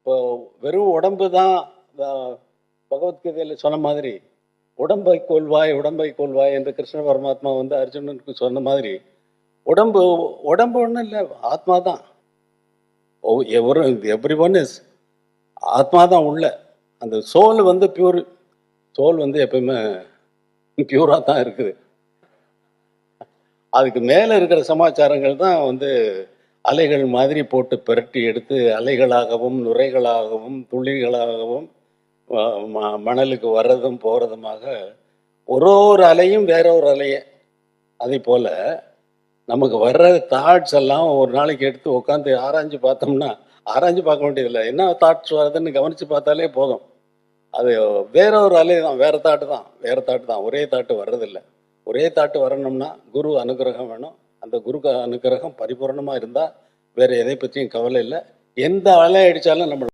இப்போ வெறும் உடம்பு தான் பகவத்கீதையில் சொன்ன மாதிரி உடம்பை கொள்வாய் என்று கிருஷ்ண பரமாத்மா வந்து அர்ஜுனனுக்கு சொன்ன மாதிரி உடம்பு உடம்பு ஒன்றும் இல்லை, ஆத்மா தான். எவ்ரி ஒன் இஸ் ஆத்மா தான் உள்ள. அந்த சோல் வந்து பியூர். சோல் வந்து எப்பயுமே பியூராக தான் இருக்குது. அதுக்கு மேலே இருக்கிற சமாச்சாரங்கள் தான் வந்து அலைகள் மாதிரி போட்டு பிரட்டி எடுத்து அலைகளாகவும் நுரைகளாகவும் துளிகளாகவும் மணலுக்கு வர்றதும் போகிறதுமாக ஒரு அலையும் வேற ஒரு அலையே. அதே போல் நமக்கு வர்ற தாட்ஸ் எல்லாம் ஒரு நாளைக்கு எடுத்து உட்காந்து ஆராய்ஞ்சு பார்த்தோம்னா, ஆராய்ஞ்சு பார்க்க வேண்டியதில்லை, என்ன தாட்ஸ் வருதுன்னு கவனித்து பார்த்தாலே போதும். அது வேற ஒரு அலை தான், வேற தாட்டு தான், ஒரே தாட்டு வர்றதில்லை. ஒரே தாட்டு வரணும்னா குரு அனுகிரகம் வேணும். அந்த குரு அனுகிரகம் பரிபூர்ணமாக இருந்தால் வேறு எதை பற்றியும் கவலை இல்லை. எந்த அலை அடித்தாலும் நம்ம